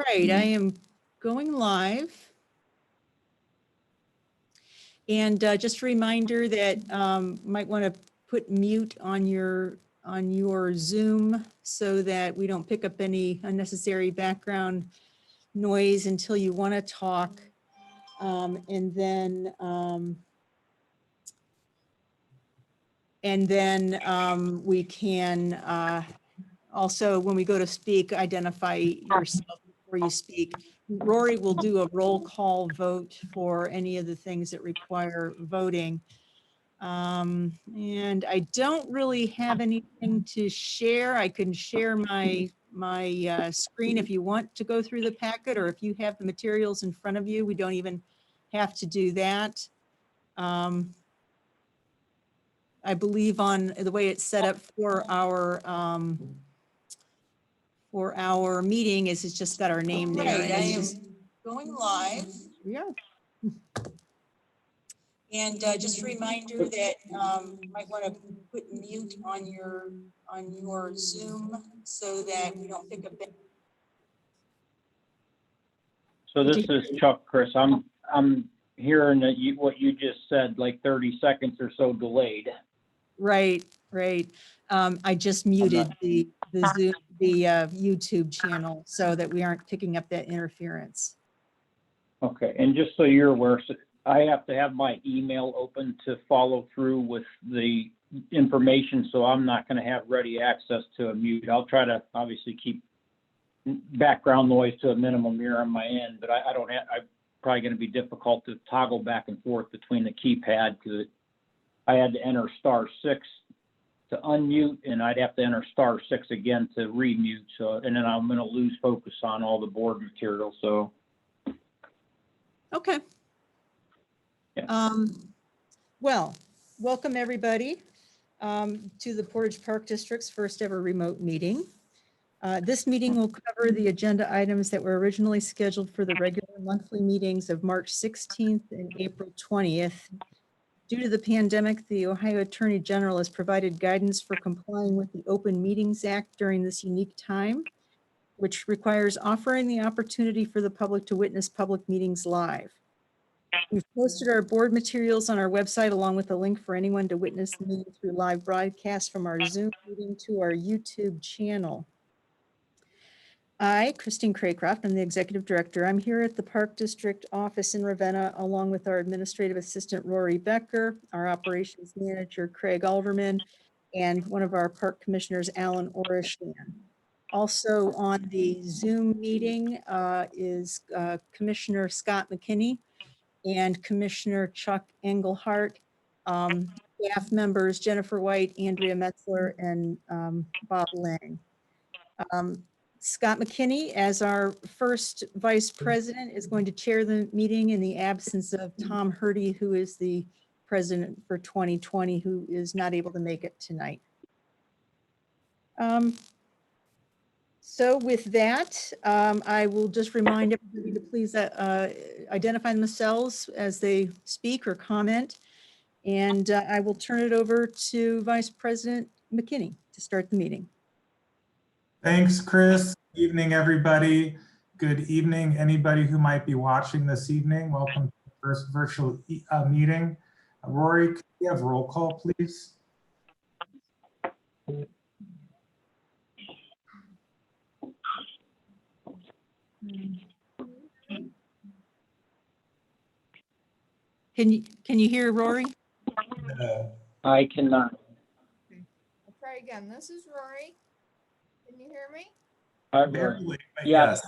right, I am going live. And just a reminder that might want to put mute on your Zoom so that we don't pick up any unnecessary background noise until you want to talk. And then we can also, when we go to speak, identify yourself before you speak. Rory will do a roll call vote for any of the things that require voting. And I don't really have anything to share. I can share my screen if you want to go through the packet, or if you have the materials in front of you, we don't even have to do that. I believe on the way it's set up for our meeting is it's just got our name there. Right, And I it's am just going live. yeah. And just a reminder that you might want to put mute on your Zoom so that we don't pick up. So this is Chuck, Chris. I'm hearing that what you just said, like 30 seconds or so delayed. Right. I just muted the Zoom, the YouTube channel so that we aren't picking up that interference. Okay, and just so you're aware, so I have to have my email open to follow through with the information, so I'm not going to have ready access to a mute. I'll try to obviously keep background noise to a minimum here on my end, but I don't have, I'm probably going to be difficult to toggle back and forth between the keypad because I had to enter *6 to unmute, and I'd have to enter *6 again to remute. So, and then I'm going to lose focus on all the board material. So, Okay. Yeah. Well, welcome everybody to the Portage Park District's first ever remote meeting. This meeting will cover the agenda items that were originally scheduled for the regular monthly meetings of March 16th and April 20th. Due to the pandemic, the Ohio Attorney General has provided guidance for complying with the Open Meetings Act during this unique time, which requires offering the opportunity for the public to witness public meetings live. We've posted our board materials on our website along with a link for anyone to witness the meeting through live broadcast from our Zoom meeting to our YouTube channel. I, Christine Craycroft, I'm the Executive Director. I'm here at the Park District office in Ravenna, along with our Administrative Assistant, Rory Becker, our Operations Manager, Craig Alverman, and one of our Park Commissioners, Alan Orishan. Also on the Zoom meeting is Commissioner Scott McKinney and Commissioner Chuck Engelhardt, staff members Jennifer White, Andrea Metzler, and Bob Lang. Scott McKinney, as our first vice president, is going to chair the meeting in the absence of Tom Hurdy, who is the president for 2020, who is not able to make it tonight. So with that, I will just remind everybody to please identify themselves as they speak or comment. And I will turn it over to Vice President McKinney to start the meeting. Thanks, Chris. Good evening, everybody. Good evening, anybody who might be watching this evening. Welcome to the first virtual meeting. Rory, could we have roll call, please? Can you hear Rory? I cannot. I'll try again. This is Rory. Can you hear me? Barely, but Yeah. yes.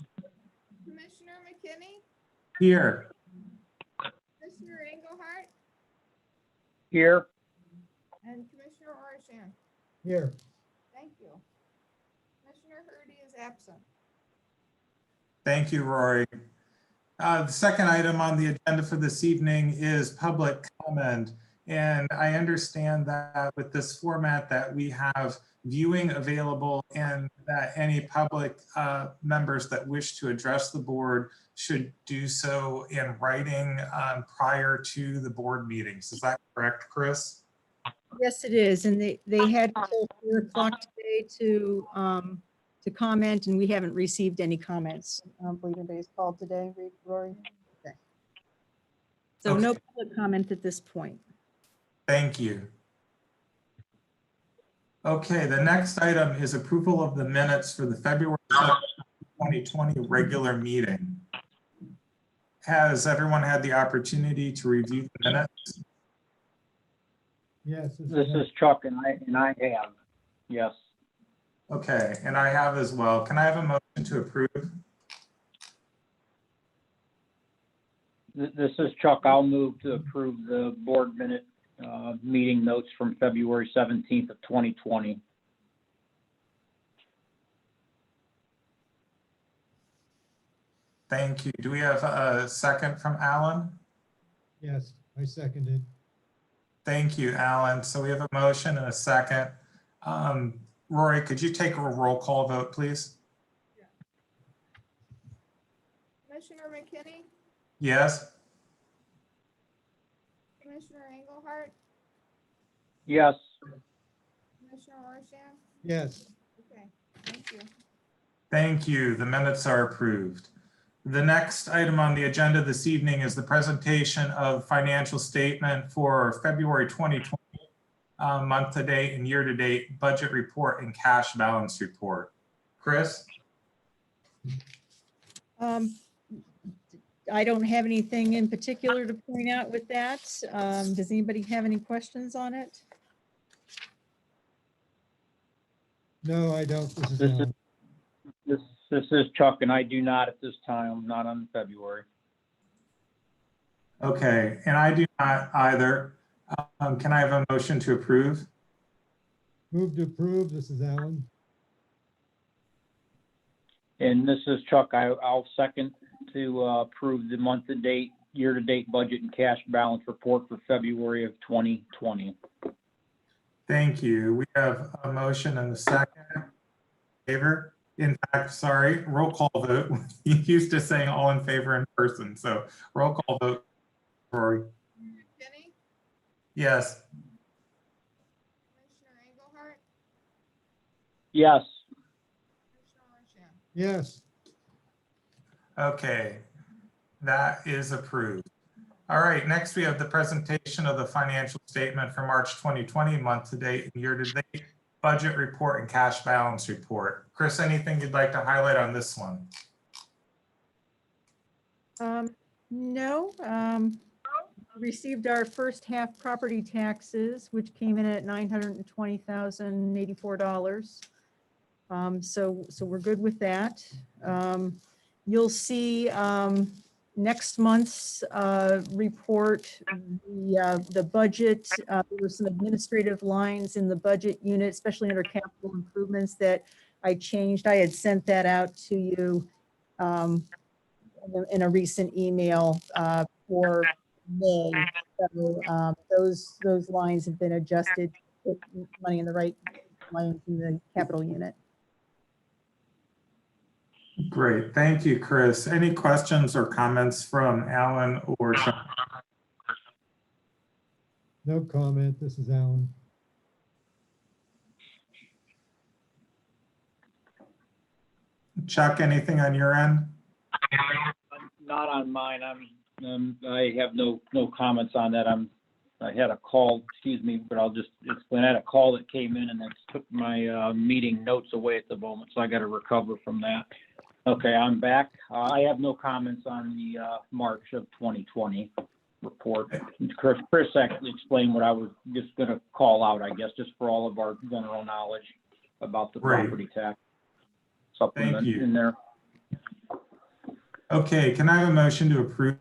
Commissioner McKinney? Here. Commissioner Engelhardt? Here. And Commissioner Orishan? Here. Thank you. Commissioner Hurdy is absent. Thank you, Rory. The second item on the agenda for this evening is public comment. And I understand that with this format that we have viewing available and that any public members that wish to address the board should do so in writing prior to the board meetings. Is that correct, Chris? Yes, it is. And they had until 4 o'clock today comment, and we haven't received any comments. I don't believe anybody's called today, Rory. Okay. So no Okay. public comment at this point. Thank you. Okay, the next item is approval of the minutes for the February 7th, 2020 regular meeting. Has everyone had the opportunity to review the minutes? Yes. This is Chuck and I have, yes. Okay, and I have as well. Can I have a motion to approve? This is Chuck. I'll move to approve the board minute meeting notes from February 17th of 2020. Thank you. Do we have a second from Alan? Yes, I seconded. Thank you, Alan. So we have a motion and a second. Rory, could you take a roll call vote, please? Commissioner McKinney, Yes? Commissioner Engelhardt, Yes, Commissioner Orsham. Yes, Okay, thank you. Thank you. The minutes are approved. The next item on the agenda this evening is the presentation of financial statement for February 2020 month-to-date and year-to-date budget report and cash balance report. Chris? I don't have anything in particular to point out with that. Does anybody have any questions on it? no, I don't. This is This is- Alan. this is Chuck and I do not at this time, not on February. Okay, and I do not either. Can I have a motion to approve? Move to approve. This is Alan. And this is Chuck. I'll second to approve the month-to-date, year-to-date budget and cash balance report for February of 2020. Thank you. We have a motion and a second. Favor? In fact, sorry, roll call vote. You used to saying all in favor in person, so roll call vote. Rory? McKinney, Yes. Commissioner Engelhardt, Yes, Commissioner Orsham. Yes, Okay, that is approved. All right, next we have the presentation of the financial statement for March 2020, month-to-date and year-to-date budget report and cash balance report. Chris, anything you'd like to highlight on this one? No. Received our first half property taxes, which came in at $920,084. So we're good with that. You'll see next month's report, the budget, there were some administrative lines in the budget unit, especially under capital improvements that I changed. I had sent that out to you in a recent email for May. So those lines have been adjusted, to put money in the right lines in the capital unit. Great, thank you, Chris. Any questions or comments from Alan or Sean? no comment. This is Alan. Chuck, anything on your end? not on mine. I have no comments on that. I had a call, excuse me, but I'll just explain. I had a call that came in and that took my meeting notes away at the moment, so I got to recover from that. Okay, I'm back. I have no comments on the March of 2020 report. Chris actually explained what I was just going to call out, I guess, just for all of our general knowledge about the Great. property tax supplement you. in there. Okay, can I have a motion to approve?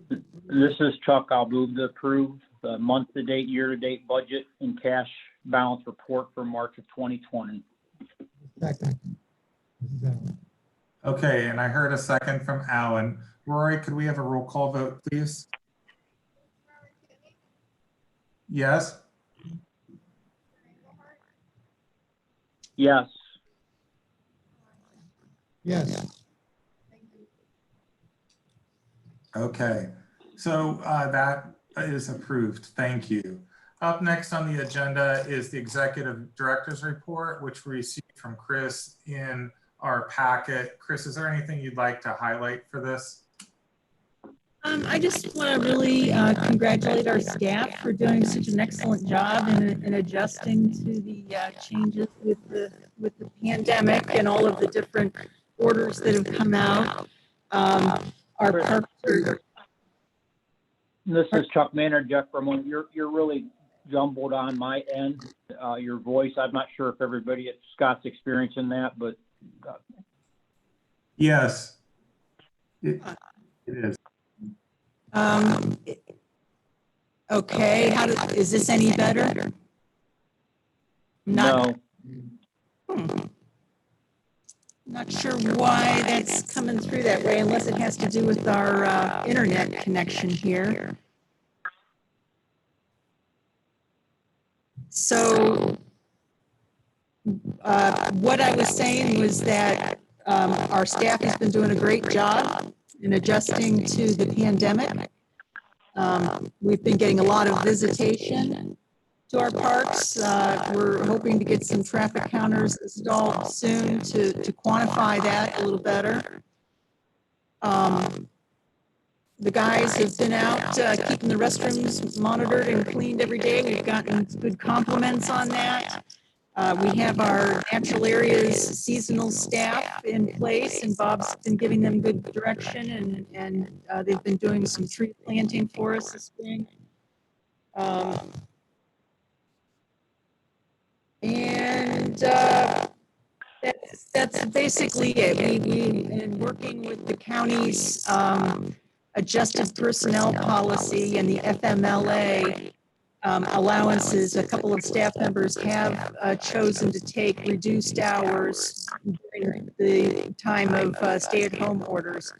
This is Chuck. I'll move to approve the month-to-date, year-to-date budget and cash balance report for March of 2020. Second. This is Alan. Okay, and I heard a second from Alan. Rory, could we have a roll call vote, please? Commissioner McKinney, Yes? Commissioner Engelhardt, Yes, Yes, thank you. Okay, so that is approved. Thank you. Up next on the agenda is the Executive Director's Report, which we received from Chris in our packet. Chris, is there anything you'd like to highlight for this? I just want to really congratulate our staff for doing such an excellent job in adjusting to the changes with the pandemic and all of the different orders that have come out. Our parks are, This is Chuck Maynard, Jeff Ramon. You're really jumbled on my end. Your voice, I'm not sure if everybody at Scott's experiencing that, but Yes, it is. Okay, is this any better? Not, not sure why that's coming through that way, unless it has to do with our internet connection here. So what I was saying was that our staff has been doing a great job in adjusting to the pandemic. We've been getting a lot of visitation to our parks. We're hoping to get some traffic counters installed soon to quantify that a little better. The guys have been out keeping the restrooms monitored and cleaned every day. We've gotten good compliments on that. We have our natural areas seasonal staff in place, and Bob's been giving them good direction, and they've been doing some tree planting for us this spring. That's basically it. We've been working with the county's adjusted personnel policy and the FMLA allowances. A couple of staff members have chosen to take reduced hours during the time of stay-at-home orders,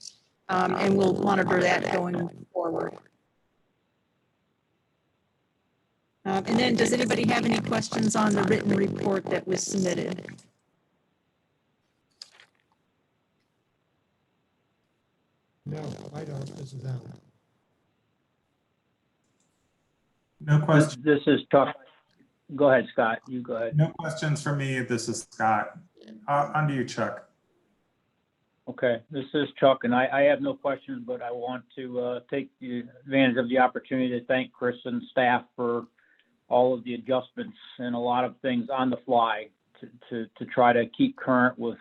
and we'll monitor that going forward. And then, does anybody have any questions on the written report that was submitted? No, I don't. This is Alan. No questions. this is Chuck. Go ahead, Scott. You go ahead. No questions from me. This is Scott. On to you, Chuck. Okay, this is Chuck, and I have no questions, but I want to take the advantage of the opportunity to thank Chris and staff for all of the adjustments and a lot of things on the fly to try to keep current with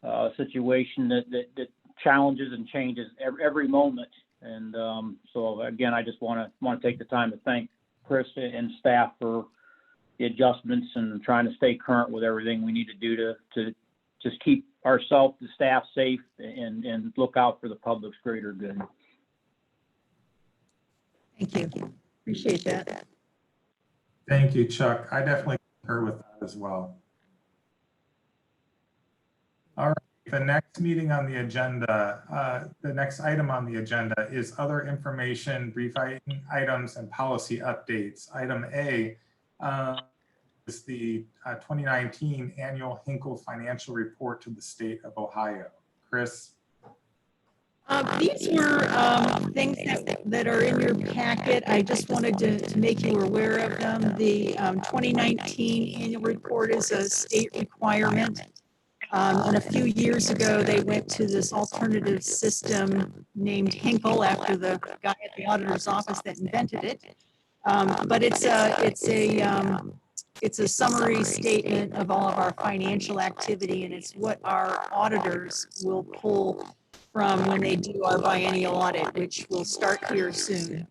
a situation that challenges and changes every moment. And so again, I just want to take the time to thank Chris and staff for the adjustments and trying to stay current with everything we need to do to just keep ourselves, the staff, safe and look out for the public's greater good. Thank you. Appreciate that. Thank you, Chuck. I definitely concur with that as well. All right, the next meeting on the agenda, the next item on the agenda is other information, brief items, and policy updates. Item A is the 2019 annual Hinkle financial report to the state of Ohio. Chris? These were things that are in your packet. I just wanted to make you aware of them. The 2019 annual report is a state requirement. And a few years ago, they went to this alternative system named Hinkle after the guy at the auditor's office that invented it. But it's a summary statement of all of our financial activity, and it's what our auditors will pull from when they do our biennial audit, which will start here soon.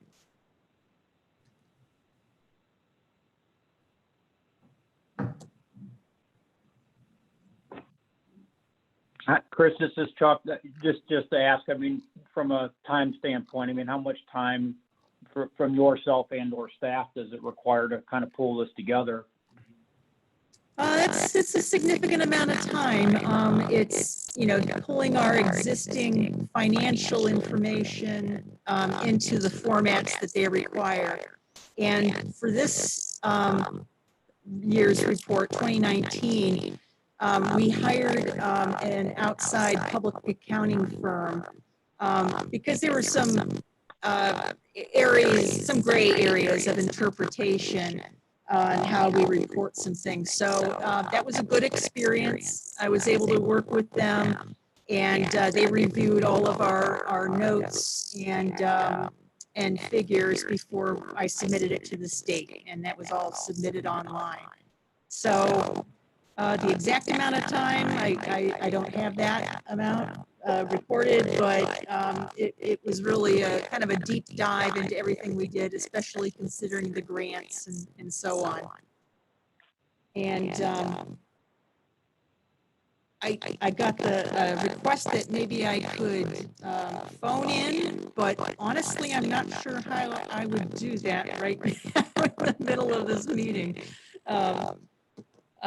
Chris, this is Chuck. Just to ask, I mean, from a time standpoint, I mean, how much time from yourself and or staff does it require to kind of pull this together? It's a significant amount of time. It's, pulling our existing financial information into the formats that they require. And for this year's report, 2019, we hired an outside public accounting firm because there were some areas, some gray areas of interpretation on how we report some things. So that was a good experience. I was able to work with them, and they reviewed all of our notes and figures before I submitted it to the state, and that was all submitted online. So the exact amount of time, I don't have that amount reported, but it was really a kind of a deep dive into everything we did, especially considering the grants and so on. And I got the request that maybe I could phone in, but honestly, I'm not sure how I would do that right now in the middle of this meeting.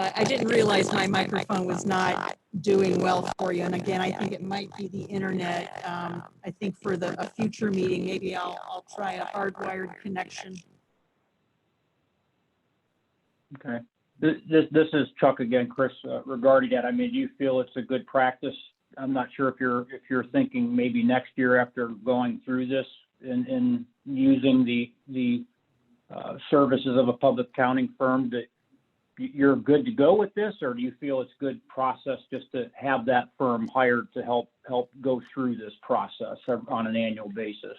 I didn't realize my microphone was not doing well for you. And again, I think it might be the internet. I think for a future meeting, maybe I'll try a hardwired connection. Okay. This is Chuck again, Chris, regarding that. I mean, do you feel it's a good practice? I'm not sure if you're thinking maybe next year after going through this and using the services of a public accounting firm, that you're good to go with this, or do you feel it's good process just to have that firm hired to help go through this process on an annual basis?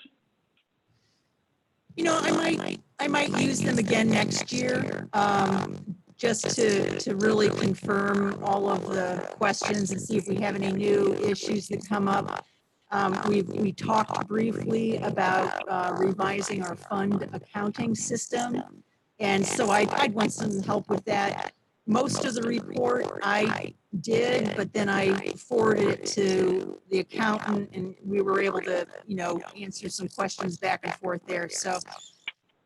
You know, I might use them again next year, just to really confirm all of the questions and see if we have any new issues that come up. We talked briefly about revising our fund accounting system. And so I'd want some help with that. Most of the report I did, but then I forwarded it to the accountant, and we were able to, answer some questions back and forth there. So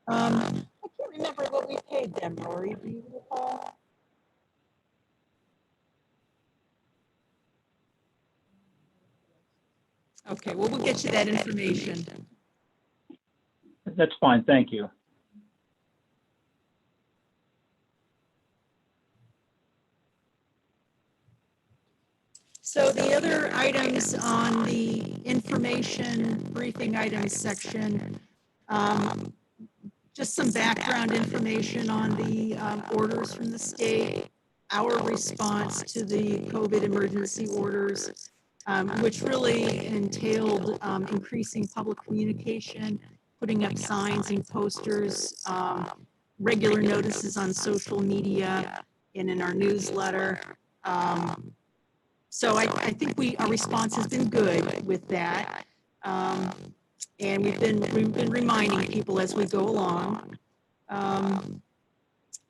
I can't remember what we paid them, Rory. Do you recall? Okay, well, we'll get you that information. That's fine. Thank you. So the other items on the information briefing items section, just some background information on the orders from the state, our response to the COVID emergency orders, which really entailed increasing public communication, putting up signs and posters, regular notices on social media and in our newsletter. So I think our response has been good with that. And we've been reminding people as we go along. And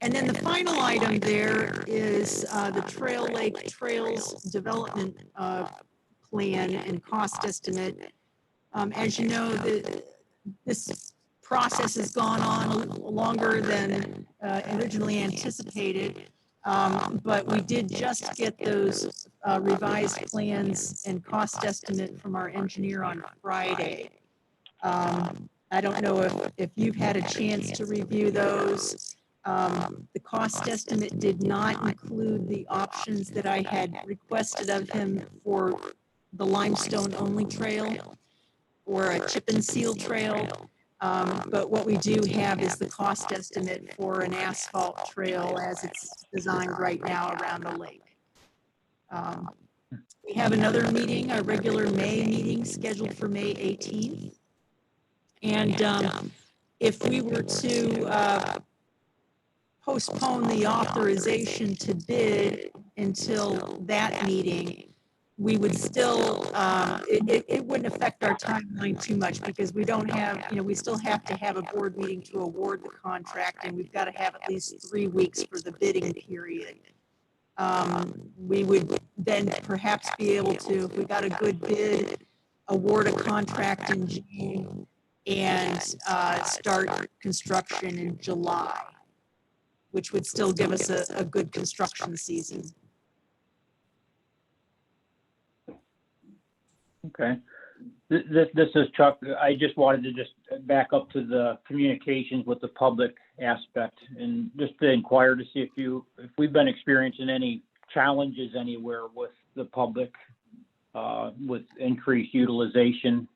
then the final item there is the Trail Lake Trails Development Plan and cost estimate. As you know, this process has gone on longer than originally anticipated. But we did just get those revised plans and cost estimate from our engineer on Friday. I don't know if you've had a chance to review those. The cost estimate did not include the options that I had requested of him for the limestone only trail or a chip and seal trail. But what we do have is the cost estimate for an asphalt trail as it's designed right now around the lake. We have another meeting, our regular May meeting scheduled for May 18th. And if we were to postpone the authorization to bid until that meeting, we would still, it wouldn't affect our timeline too much because we don't have, we still have to have a board meeting to award the contract, and we've got to have at least 3 weeks for the bidding period. We would then perhaps be able to, if we got a good bid, award a contract in June and start construction in July, which would still give us a good construction season. Okay. This is Chuck. I just wanted to just back up to the communications with the public aspect and just to inquire to see if we've been experiencing any challenges anywhere with the public with increased utilization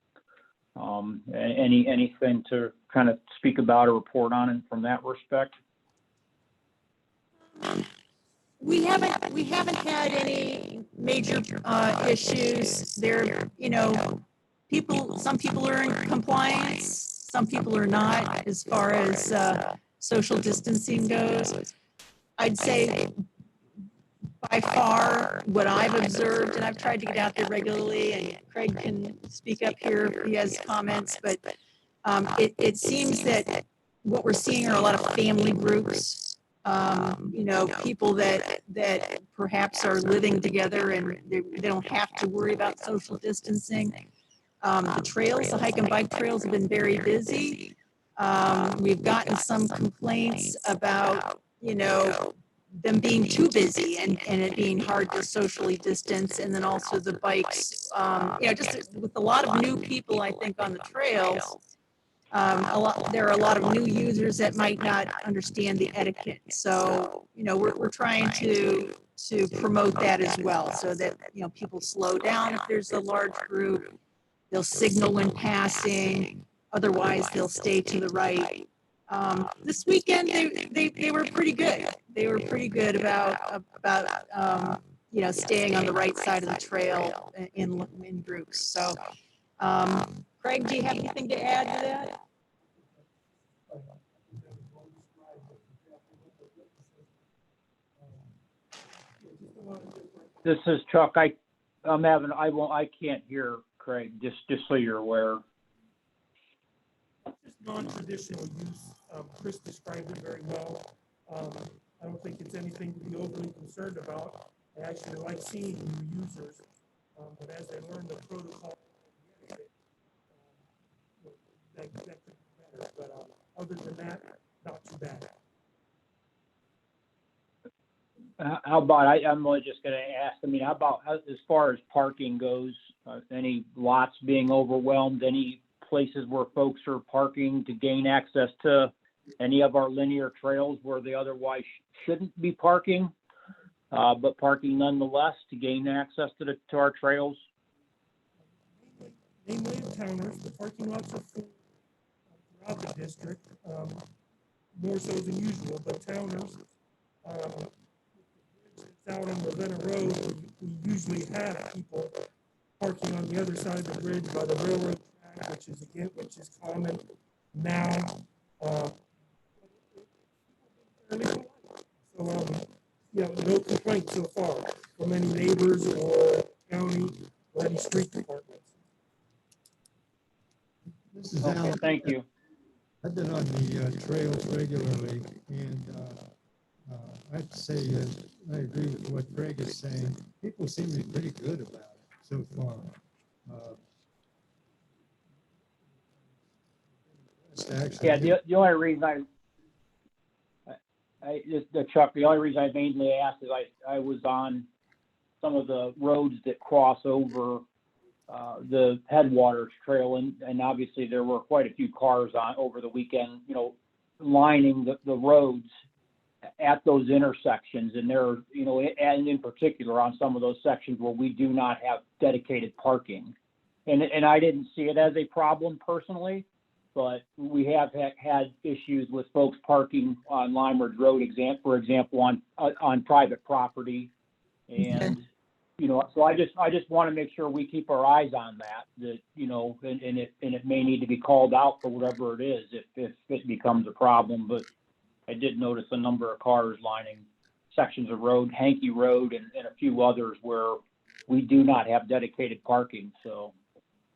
Anything to kind of speak about or report on it from that respect? We haven't had any major issues. There, some people are in compliance, some people are not as far as social distancing goes. I'd say by far what I've observed, and I've tried to get out there regularly, and Craig can speak up here if he has comments, but it seems that what we're seeing are a lot of family groups. People that perhaps are living together and they don't have to worry about social distancing. The trails, the hike and bike trails have been very busy. We've gotten some complaints about, them being too busy and it being hard to socially distance. And then also the bikes, just with a lot of new people, I think, on the trails. There are a lot of new users that might not understand the etiquette. So, we're trying to promote that as well, so that, people slow down if there's a large group. They'll signal when passing. Otherwise, they'll stay to the right. This weekend, they were pretty good. They were pretty good about staying on the right side of the trail in groups. So, Craig, do you have anything to add to that? This is Chuck. I can't hear Craig, just so you're aware. Just non-traditional use. Chris described it very well. I don't think it's anything to be overly concerned about. I actually like seeing new users, but as they learn the protocol, that could be better. But other than that, not too bad. How about, I'm only just going to ask, how about as far as parking goes, any lots being overwhelmed, any places where folks are parking to gain access to any of our linear trails where they otherwise shouldn't be parking, but parking nonetheless to gain access to our trails? Mainly in Towners, the parking lots are full throughout the district, more so than usual, but Towners, out on Ravenna Road, we usually have people parking on the other side of the bridge by the railroad track, which is common now. So, no complaints so far from any neighbors or county or any street departments. This is Okay, Alan. thank you. I've been on the trails regularly, and I have to say, I agree with what Craig is saying. People seem to be pretty good about it so far. Yeah, the only reason Chuck, the only reason I mainly asked is I was on some of the roads that cross over the Headwaters Trail, and obviously there were quite a few cars on over the weekend, lining the roads at those intersections, and there are, and in particular on some of those sections where we do not have dedicated parking. And I didn't see it as a problem personally, but we have had issues with folks parking on Lime Ridge Road, for example, on private property. And, so I just want to make sure we keep our eyes on that, and it may need to be called out for whatever it is if it becomes a problem. But I did notice a number of cars lining sections of road, Hankey Road, and a few others where we do not have dedicated parking. So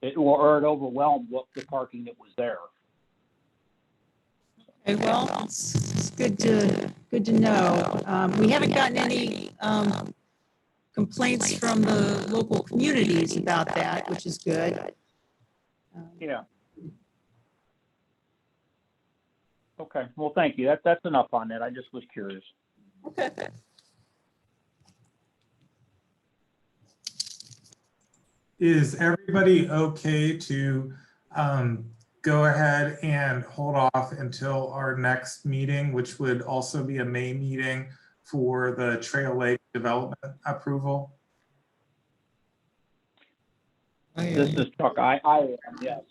it overwhelmed the parking that was there. Okay, well, it's good to know. We haven't gotten any complaints from the local communities about that, which is good. Yeah. Okay, well, thank you. That's enough on that. I just was curious. Okay. Is everybody okay to go ahead and hold off until our next meeting, which would also be a May meeting for the Trail Lake development approval? This is Chuck. I am, yes.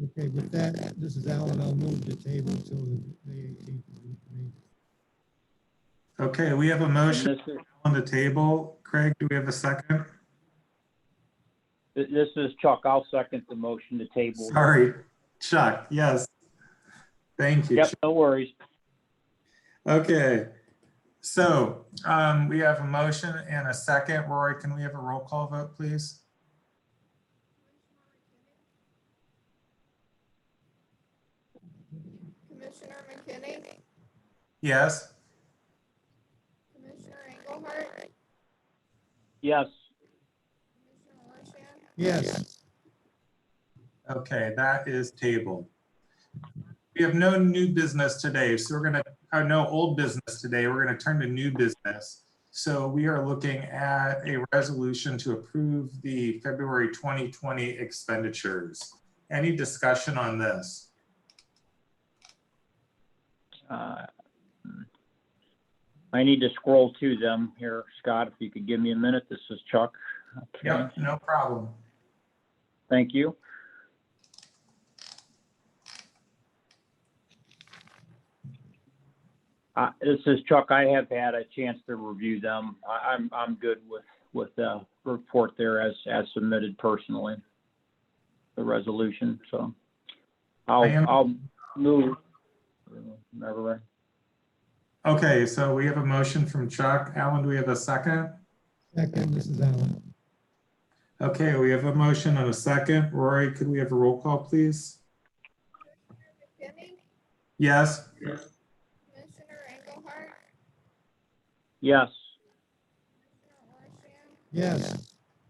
Okay, with that, this is Alan. I'll move the table till the 18th. meeting. Okay, we have a And motion this is, on the table. Craig, do we have a second? this is Chuck. I'll second the motion to table. Sorry, Chuck, yes. Thank you. Yep, Chuck. no worries. Okay, so we have a motion and a second. Rory, can we have a roll call vote, please? Commissioner McKinney, Yes? Commissioner Engelhardt, Yes, Commissioner Orshand, Yes, Okay, that is tabled. We have no new business today, so we're gonna, no old business today. We're gonna turn to new business. So we are looking at a resolution to approve the February 2020 expenditures. Any discussion on this? I need to scroll to them here, Scott, if you could give me a minute. This is Chuck. Okay. Yep, no problem. Thank you. This is Chuck. I have had a chance to review them. I'm good with the report there as submitted personally, the resolution. So I'll move. Never. Okay, so we have a motion from Chuck. Alan, do we have a second? second, this is Alan. Okay, we have a motion and a second. Rory, could we have a roll call, please? McKinney, Yes? Commissioner Engelhardt, Yes. Commissioner Orshand, Yes,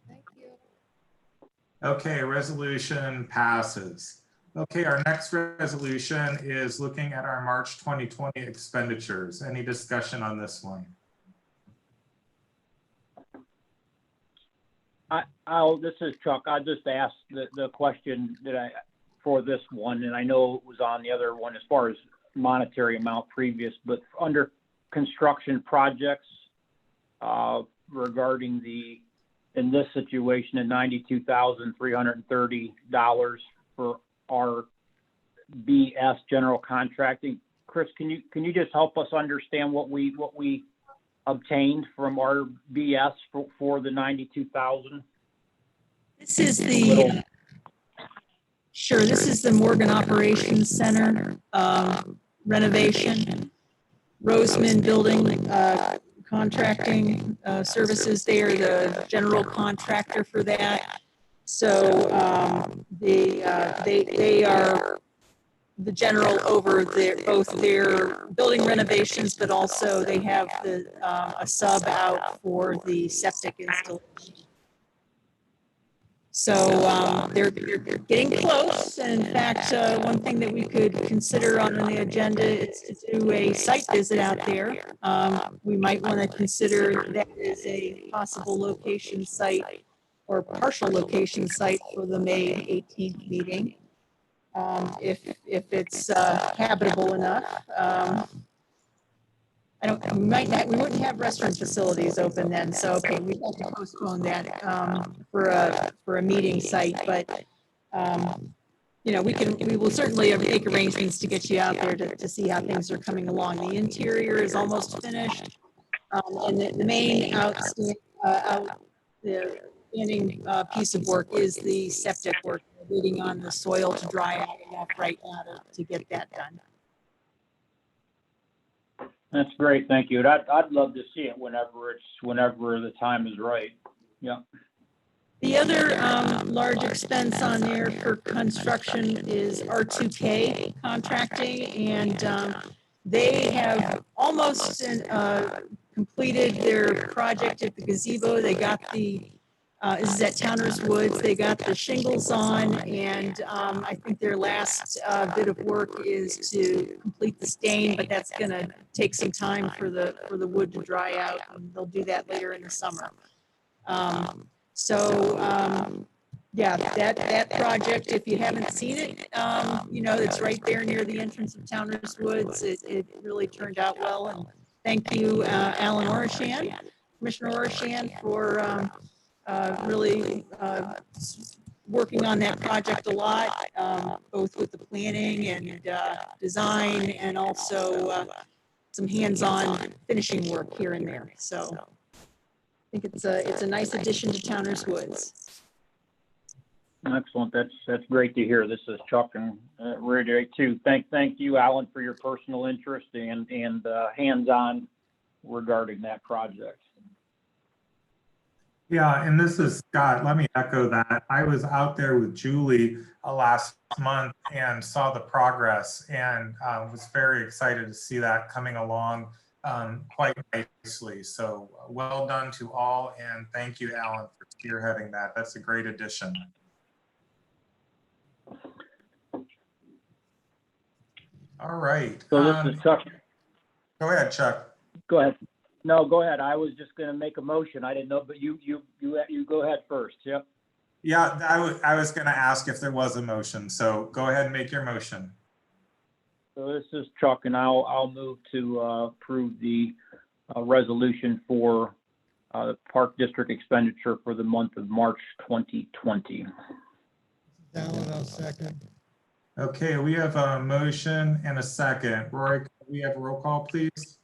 thank you. Okay, resolution passes. Okay, our next resolution is looking at our March 2020 expenditures. Any discussion on this one? This is Chuck. I just asked the question for this one, and I know it was on the other one as far as monetary amount previous, but under construction projects, regarding in this situation, at $92,330 for our BS general contracting. Chris, can you just help us understand what we obtained from our BS for the 92,000? This is the, sure, this is the Morgan Operations Center renovation. Roseman Building Contracting Services, they are the general contractor for that. So they are the general over both their building renovations, but also they have a sub out for the septic installation. So they're getting close. And in fact, one thing that we could consider on the agenda is to do a site visit out there. We might want to consider that as a possible location site or partial location site for the May 18th meeting. If it's habitable enough. We wouldn't have restaurant facilities open then, so okay, we'd have to postpone that for a meeting site, but you know, we will certainly make arrangements to get you out there to see how things are coming along. The interior is almost finished, and the main outstanding piece of work is the septic work. We're waiting on the soil to dry out enough right now to get that done. That's great, thank you. I'd love to see it whenever the time is right. Yeah. The other large expense on there for construction is R2K Contracting, and they have almost completed their project at the gazebo. They got this is at Towner's Woods. They got the shingles on, and I think their last bit of work is to complete the stain, but that's going to take some time for the wood to dry out, and they'll do that later in the summer. Yeah, that project, if you haven't seen it, you know, it's right there near the entrance of Towner's Woods. It really turned out well, and thank you, Alan Orshand, Commissioner Orshand, for really working on that project a lot, both with the planning and design, and also some hands-on finishing work here and there. So I think it's a nice addition to Towner's Woods. Excellent. That's great to hear. This is Chuck and Ray too. Thank you, Alan, for your personal interest and hands-on regarding that project. Yeah, and this is Scott. Let me echo that. I was out there with Julie last month and saw the progress, and was very excited to see that coming along quite nicely. So well done to all, and thank you, Alan, for spearheading that. That's a great addition. All right. So this is Chuck. Go ahead, Chuck. Go ahead. No, go ahead. I was just going to make a motion. I didn't know, but you go ahead first. Yep. Yeah, I was going to ask if there was a motion. So go ahead and make your motion. So this is Chuck, and I'll move to approve the resolution for the Park District expenditure for the month of March 2020. Alan, I'll second. Okay, we have a motion and a second. Roy, can we have a roll call, please?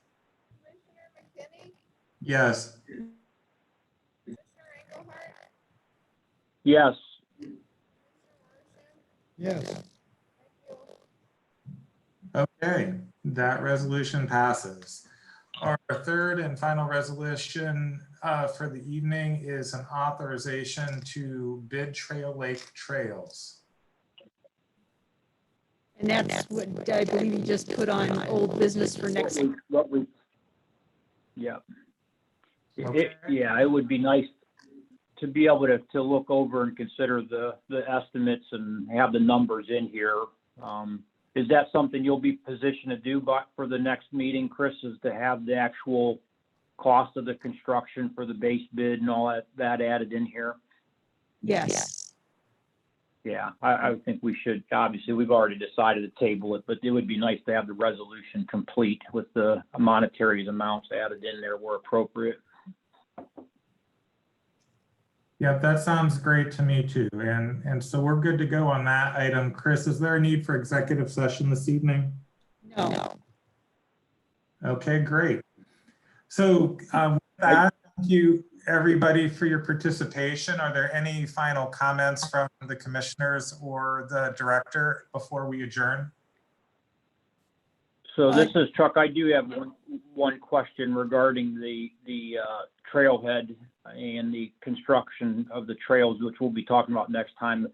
Commissioner McKinney, Yes. Commissioner Engelhardt, Yes. Commissioner Larson, Yes, thank you. Okay, that resolution passes. Our third and final resolution for the evening is an authorization to bid Trail Lake trails. And that's what I believe you just put on old business for next. Yeah. Okay. Yeah, it would be nice to be able to look over and consider the estimates and have the numbers in here. Is that something you'll be positioned to do for the next meeting, Chris, is to have the actual cost of the construction for the base bid and all that added in here? Yes. Yeah, I would think we should. Obviously, we've already decided to table it, but it would be nice to have the resolution complete with the monetary amounts added in there where appropriate. Yeah, that sounds great to me too. And so we're good to go on that item. Chris, is there a need for executive session this evening? No. Okay, great. So with that, thank you everybody for your participation. Are there any final comments from the commissioners or the director before we adjourn? So this is Chuck. I do have one question regarding the trailhead and the construction of the trails, which we'll be talking about next time.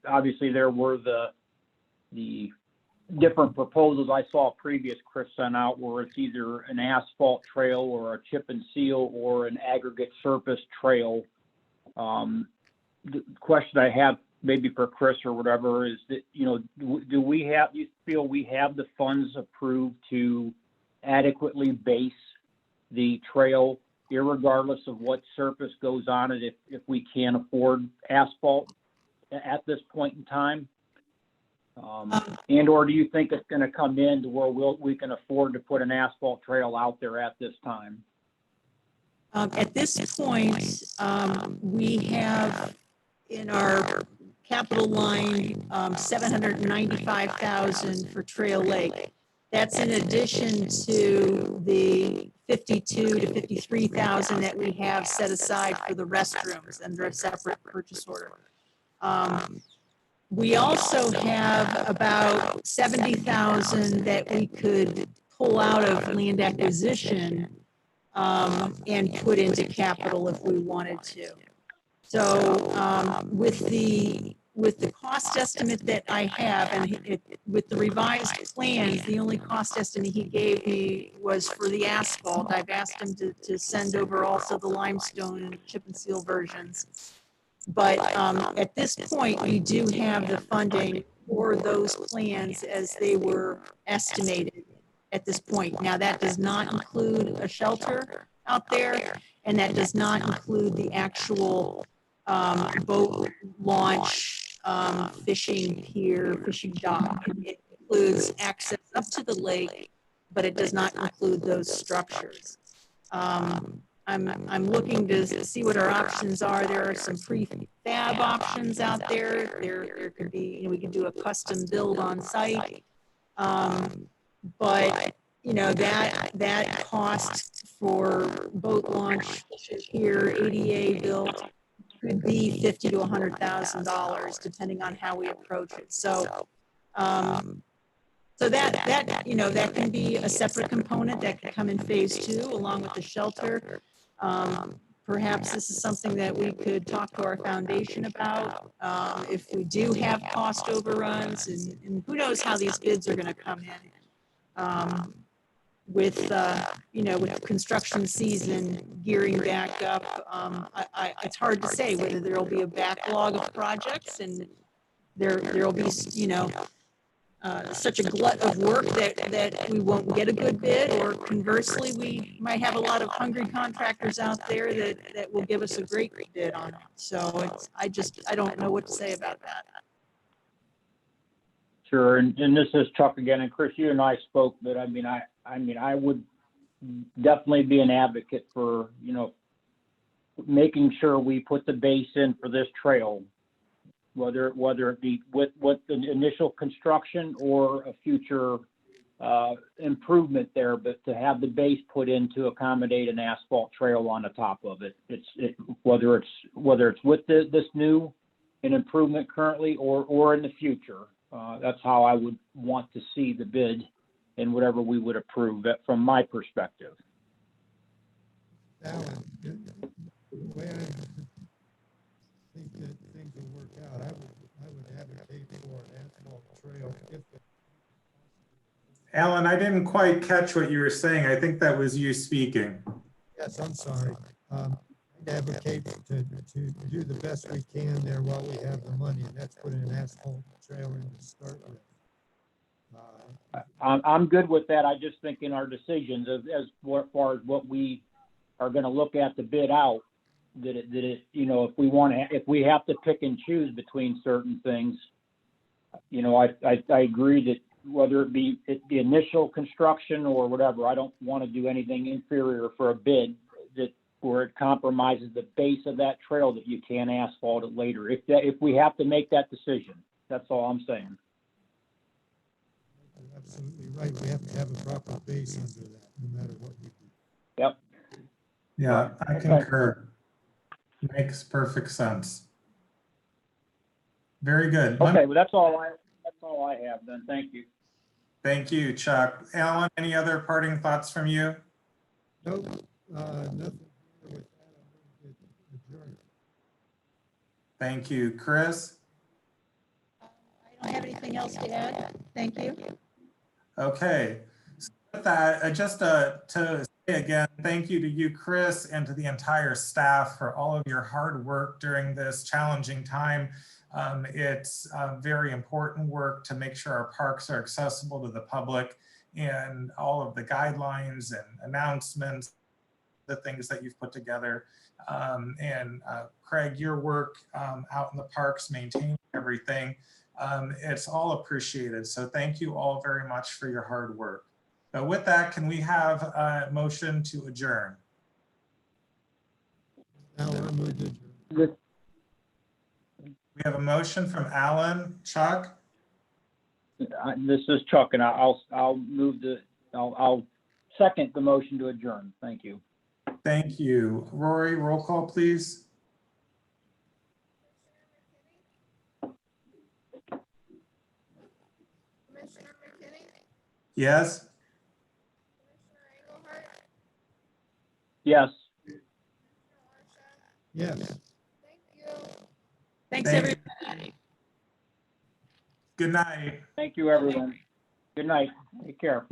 Obviously, there were the different proposals I saw previous Chris sent out where it's either an asphalt trail or a chip and seal or an aggregate surface trail. The question I have maybe for Chris or whatever is that, do you feel we have the funds approved to adequately base the trail irregardless of what surface goes on it if we can't afford asphalt at this point in time? And or do you think it's going to come in to where we can afford to put an asphalt trail out there at this time? At this point, we have in our capital line, $795,000 for Trail Lake. That's in addition to the $52,000 to $53,000 that we have set aside for the restrooms under a separate purchase order. We also have about $70,000 that we could pull out of land acquisition and put into capital if we wanted to. So with the cost estimate that I have and with the revised plans, the only cost estimate he gave me was for the asphalt. I've asked him to send over also the limestone and chip and seal versions. But at this point, we do have the funding for those plans as they were estimated at this point. Now, that does not include a shelter out there, and that does not include the actual boat launch, fishing pier, fishing dock. It includes access up to the lake, but it does not include those structures. I'm looking to see what our options are. There are some prefab options out there. There could be, we could do a custom build on site. But, that cost for boat launch here, ADA built, could be $50,000 to $100,000, depending on how we approach it. So that can be a separate component that could come in phase 2 along with the shelter. Perhaps this is something that we could talk to our foundation about. If we do have cost overruns, and who knows how these bids are going to come in. With construction season gearing back up, it's hard to say whether there'll be a backlog of projects and there'll be, such a glut of work that we won't get a good bid, or conversely, we might have a lot of hungry contractors out there that will give us a great bid on it. So I don't know what to say about that. Sure, and this is Chuck again, and Chris, you and I spoke, but I mean, I would definitely be an advocate for, making sure we put the base in for this trail, whether it be with the initial construction or a future improvement there, but to have the base put in to accommodate an asphalt trail on the top of it. Whether it's with this new an improvement currently or in the future. That's how I would want to see the bid and whatever we would approve that from my perspective. Alan, the way I think that things will work out, I would advocate for an asphalt trail if it. Alan, I didn't quite catch what you were saying. I think that was you speaking. Yes, I'm sorry. I'd advocate to do the best we can there while we have the money, and that's putting an asphalt trail in to start with. I'm good with that. I just think in our decisions as far as what we are going to look at to bid out, that it if we have to pick and choose between certain things, I agree that whether it be the initial construction or whatever, I don't want to do anything inferior for a bid where it compromises the base of that trail that you can asphalt it later. If we have to make that decision, that's all I'm saying. You're absolutely right. We have to have a proper base under that, no matter what we do. Yep. Yeah, I concur. Makes perfect sense. Very good. Okay, well, that's all I have then. Thank you. Thank you, Chuck. Alan, any other parting thoughts from you? Nope, nothing. With that, I'm going to adjourn. Thank you, Chris. I don't have anything else to add. Thank you. Okay, so with that, just to say again, thank you to you, Chris, and to the entire staff for all of your hard work during this challenging time. It's very important work to make sure our parks are accessible to the public, and all of the guidelines and announcements, the things that you've put together. Craig, your work out in the parks, maintaining everything, it's all appreciated. So thank you all very much for your hard work. But with that, can we have a motion to adjourn? Alan, move to adjourn. Good. We have a motion from Alan. Chuck? This is Chuck, and I'll second the motion to adjourn. Thank you. Thank you. Rory, roll call, please. Commissioner McKinney, Yes? Commissioner Engelhardt, Yes. Commissioner Orshak. Yes. Thank you. Thanks, Thank- everybody. Good night. Thank you, everyone. Good night. Take care.